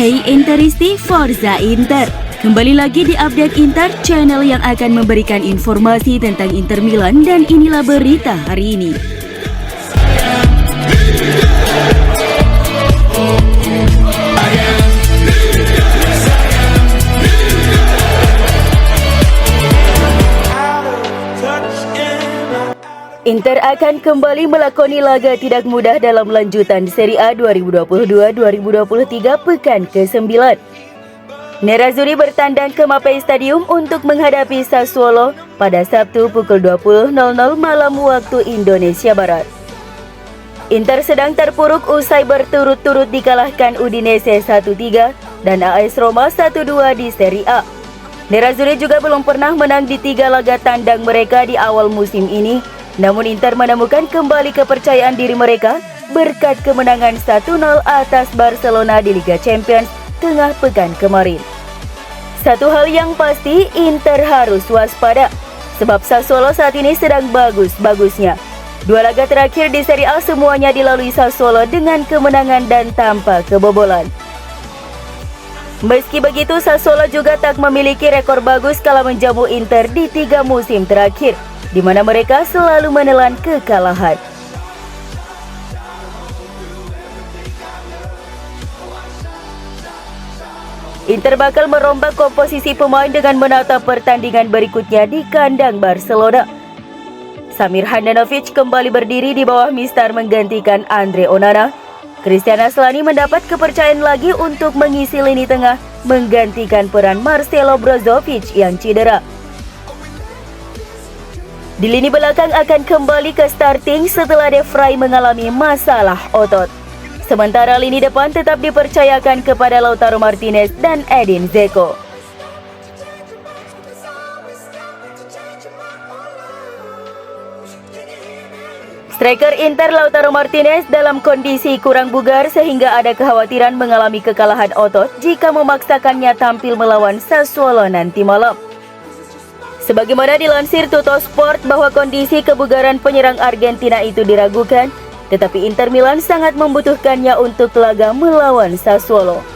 Hey Interisti, Forza Inter. Kembali lagi di Update Inter, channel yang akan memberikan informasi tentang Inter Milan, dan inilah berita hari ini. Inter akan kembali melakoni laga tidak mudah dalam lanjutan Serie A 2022-2023 pekan ke-9. Nerazzurri bertandang ke Mapei Stadium untuk menghadapi Sassuolo pada Sabtu pukul 20.00 malam waktu Indonesia Barat. Inter sedang terpuruk usai berturut-turut dikalahkan Udinese 1-3 dan AS Roma 1-2 di Serie A. Nerazzurri juga belum pernah menang di 3 laga tandang mereka di awal musim ini. Namun Inter menemukan kembali kepercayaan diri mereka berkat kemenangan 1-0 atas Barcelona di Liga Champions tengah pekan kemarin. Satu hal yang pasti, Inter harus waspada, sebab Sassuolo saat ini sedang bagus-bagusnya. 2 laga terakhir di Serie A semuanya dilalui Sassuolo dengan kemenangan dan tanpa kebobolan. Meski begitu, Sassuolo juga tak memiliki rekor bagus kala menjamu Inter di 3 musim terakhir, di mana mereka selalu menelan kekalahan. Inter bakal merombak komposisi pemain dengan menata pertandingan berikutnya di kandang Barcelona. Samir Handanovic kembali berdiri di bawah Mistar menggantikan Andre Onana. Christian Aslani mendapat kepercayaan lagi untuk mengisi lini tengah menggantikan peran Marcelo Brozovic yang cedera. Di lini belakang akan kembali ke starting setelah De Vrij mengalami masalah otot. Sementara lini depan tetap dipercayakan kepada Lautaro Martinez dan Edin Dzeko. Striker Inter Lautaro Martinez dalam kondisi kurang bugar sehingga ada kekhawatiran mengalami kekalahan otot jika memaksakannya tampil melawan Sassuolo nanti malam. Sebagaimana dilansir Tuttosport bahwa kondisi kebugaran penyerang Argentina itu diragukan, tetapi Inter Milan sangat membutuhkannya untuk laga melawan Sassuolo.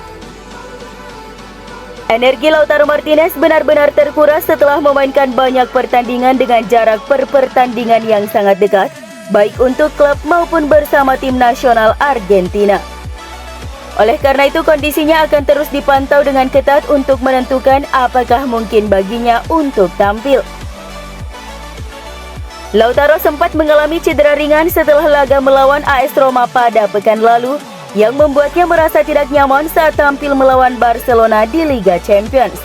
Energi Lautaro Martinez benar-benar terkuras setelah memainkan banyak pertandingan dengan jarak per pertandingan yang sangat dekat, baik untuk klub maupun bersama tim nasional Argentina. Oleh karena itu kondisinya akan terus dipantau dengan ketat untuk menentukan apakah mungkin baginya untuk tampil. Lautaro sempat mengalami cedera ringan setelah laga melawan AS Roma pada pekan lalu yang membuatnya merasa tidak nyaman saat tampil melawan Barcelona di Liga Champions.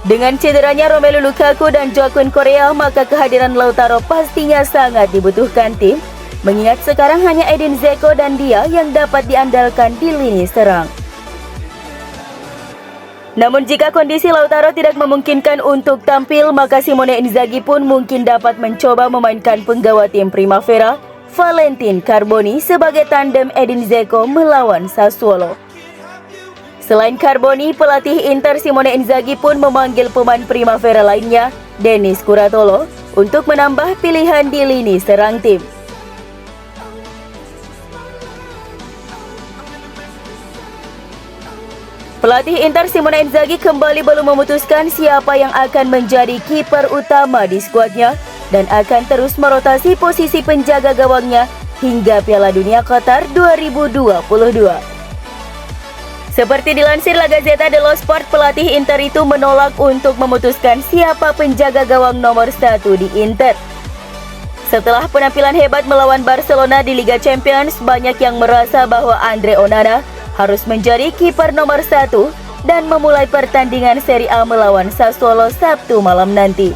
Dengan cederanya Romelu Lukaku dan Joaquin Correa, maka kehadiran Lautaro pastinya sangat dibutuhkan tim, mengingat sekarang hanya Edin Dzeko dan dia yang dapat diandalkan di lini serang. Namun jika kondisi Lautaro tidak memungkinkan untuk tampil, maka Simone Inzaghi pun mungkin dapat mencoba memainkan penggawa tim Primavera, Valentin Carboni, sebagai tandem Edin Dzeko melawan Sassuolo. Selain Carboni, pelatih Inter Simone Inzaghi pun memanggil pemain Primavera lainnya, Denis Curatolo, untuk menambah pilihan di lini serang tim. Pelatih Inter Simone Inzaghi kembali belum memutuskan siapa yang akan menjadi kiper utama di skuadnya dan akan terus merotasi posisi penjaga gawangnya hingga Piala Dunia Qatar 2022. Seperti dilansir La Gazzetta dello Sport, pelatih Inter itu menolak untuk memutuskan siapa penjaga gawang nomor 1 di Inter. Setelah penampilan hebat melawan Barcelona di Liga Champions, banyak yang merasa bahwa Andre Onana harus menjadi kiper nomor 1 dan memulai pertandingan Serie A melawan Sassuolo Sabtu malam nanti.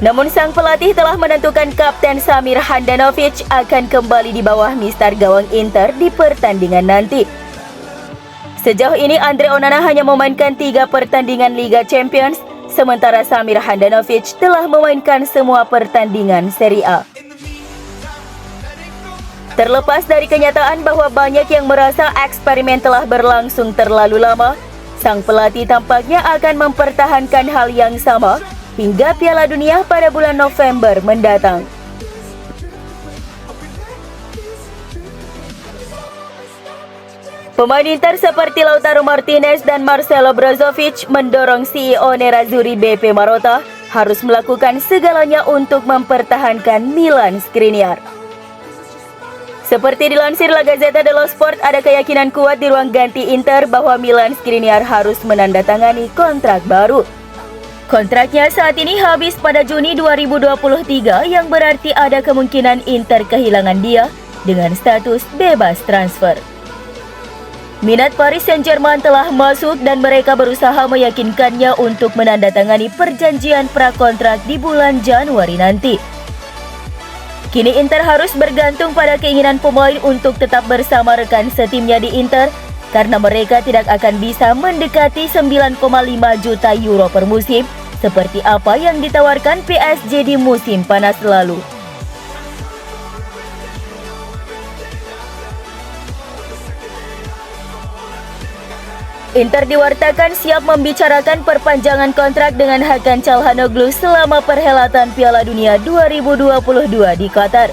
Namun sang pelatih telah menentukan Kapten Samir Handanovic akan kembali di bawah mistar gawang Inter di pertandingan nanti. Sejauh ini Andre Onana hanya memainkan 3 pertandingan Liga Champions, sementara Samir Handanovic telah memainkan semua pertandingan Serie A. Terlepas dari kenyataan bahwa banyak yang merasa eksperimen telah berlangsung terlalu lama, sang pelatih tampaknya akan mempertahankan hal yang sama hingga Piala Dunia pada bulan November mendatang. Pemain Inter seperti Lautaro Martinez dan Marcelo Brozovic mendorong CEO Nerazzurri Beppe Marotta harus melakukan segalanya untuk mempertahankan Milan Skriniar. Seperti dilansir La Gazzetta dello Sport, ada keyakinan kuat di ruang ganti Inter bahwa Milan Skriniar harus menandatangani kontrak baru. Kontraknya saat ini habis pada Juni 2023 yang berarti ada kemungkinan Inter kehilangan dia dengan status bebas transfer. Minat Paris Saint-Germain telah masuk dan mereka berusaha meyakinkannya untuk menandatangani perjanjian prakontrak di bulan Januari nanti. Kini Inter harus bergantung pada keinginan pemain untuk tetap bersama rekan setimnya di Inter karena mereka tidak akan bisa mendekati 9,5 juta euro per musim seperti apa yang ditawarkan PSG di musim panas lalu. Inter diwartakan siap membicarakan perpanjangan kontrak dengan Hakan Çalhanoğlu selama perhelatan Piala Dunia 2022 di Qatar.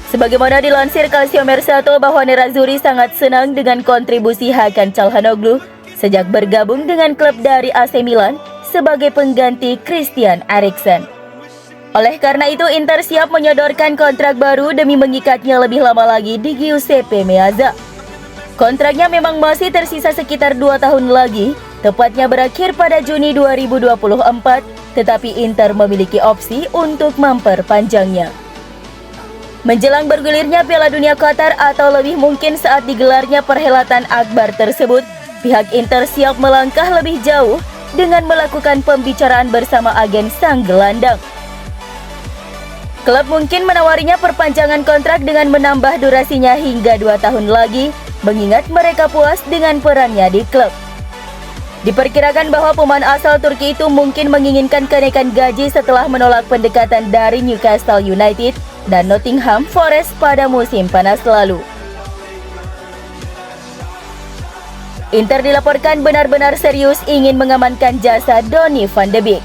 Sebagaimana dilansir Calciomercato bahwa Nerazzurri sangat senang dengan kontribusi Hakan Çalhanoğlu sejak bergabung dengan klub dari AC Milan sebagai pengganti Christian Eriksen. Oleh karena itu, Inter siap menyodorkan kontrak baru demi mengikatnya lebih lama lagi di Giuseppe Meazza. Kontraknya memang masih tersisa sekitar 2 tahun lagi, tepatnya berakhir pada Juni 2024, tetapi Inter memiliki opsi untuk memperpanjangnya. Menjelang bergulirnya Piala Dunia Qatar atau lebih mungkin saat digelarnya perhelatan akbar tersebut, pihak Inter siap melangkah lebih jauh dengan melakukan pembicaraan bersama agen sang gelandang. Klub mungkin menawarinya perpanjangan kontrak dengan menambah durasinya hingga 2 tahun lagi, mengingat mereka puas dengan perannya di klub. Diperkirakan bahwa pemain asal Turki itu mungkin menginginkan kenaikan gaji setelah menolak pendekatan dari Newcastle United dan Nottingham Forest pada musim panas lalu. Inter dilaporkan benar-benar serius ingin mengamankan jasa Donny van de Beek.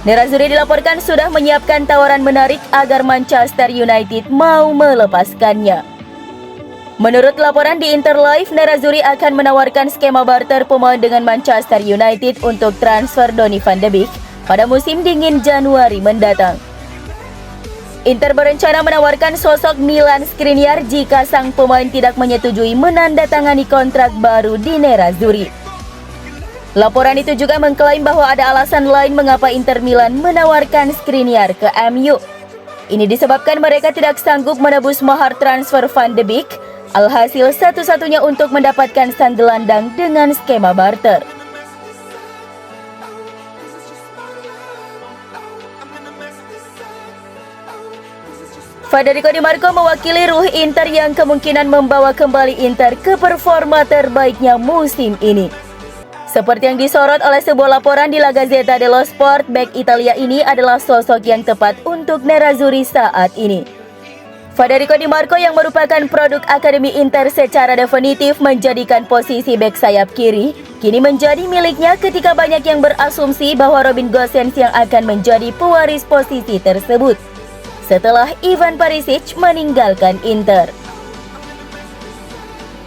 Nerazzurri dilaporkan sudah menyiapkan tawaran menarik agar Manchester United mau melepaskannya. Menurut laporan di Inter Live, Nerazzurri akan menawarkan skema barter pemain dengan Manchester United untuk transfer Donny van de Beek pada musim dingin Januari mendatang. Inter berencana menawarkan sosok Milan Skriniar jika sang pemain tidak menyetujui menandatangani kontrak baru di Nerazzurri. Laporan itu juga mengklaim bahwa ada alasan lain mengapa Inter Milan menawarkan Skriniar ke MU. Ini disebabkan mereka tidak sanggup menebus mahar transfer van de Beek. Alhasil satu-satunya untuk mendapatkan sang gelandang dengan skema barter. Federico Di Marco mewakili ruh Inter yang kemungkinan membawa kembali Inter ke performa terbaiknya musim ini. Seperti yang disorot oleh sebuah laporan di La Gazzetta dello Sport, bek Italia ini adalah sosok yang tepat untuk Nerazzurri saat ini. Federico Di Marco yang merupakan produk Akademi Inter secara definitif menjadikan posisi bek sayap kiri kini menjadi miliknya ketika banyak yang berasumsi bahwa Robin Gosens yang akan menjadi pewaris posisi tersebut setelah Ivan Perisic meninggalkan Inter.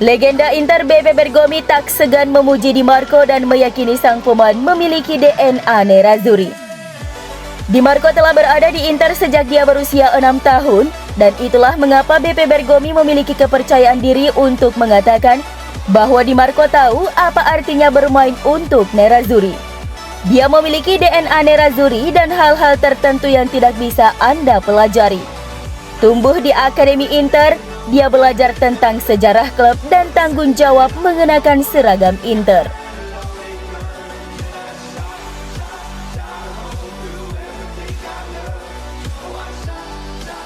Legenda Inter Beppe Bergomi tak segan memuji Di Marco dan meyakini sang pemain memiliki DNA Nerazzurri. Di Marco telah berada di Inter sejak dia berusia 6 tahun dan itulah mengapa Beppe Bergomi memiliki kepercayaan diri untuk mengatakan bahwa Di Marco tahu apa artinya bermain untuk Nerazzurri. Dia memiliki DNA Nerazzurri dan hal-hal tertentu yang tidak bisa Anda pelajari. Tumbuh di Akademi Inter, dia belajar tentang sejarah klub dan tanggung jawab mengenakan seragam Inter.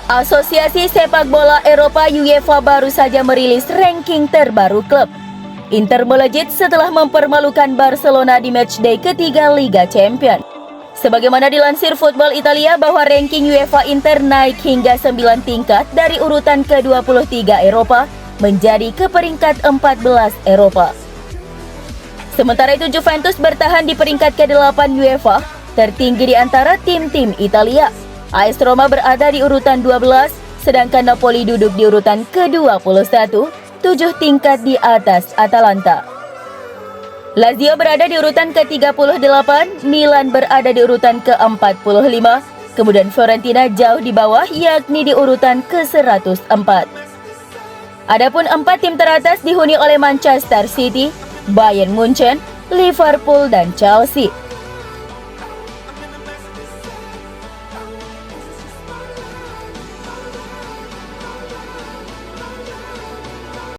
Asosiasi Sepak Bola Eropa UEFA baru saja merilis ranking terbaru klub. Inter melejit setelah mempermalukan Barcelona di matchday ketiga Liga Champions. Sebagaimana dilansir Football Italia bahwa ranking UEFA Inter naik hingga 9 tingkat dari urutan ke-23 Eropa menjadi ke peringkat 14 Eropa. Sementara itu Juventus bertahan di peringkat ke-8 UEFA, tertinggi di antara tim-tim Italia. AS Roma berada di urutan 12, sedangkan Napoli duduk di urutan ke-21, 7 tingkat di atas Atalanta. Lazio berada di urutan ke-38, Milan berada di urutan ke-45, kemudian Fiorentina jauh di bawah yakni di urutan ke-104. Adapun 4 tim teratas dihuni oleh Manchester City, Bayern Munchen, Liverpool dan Chelsea.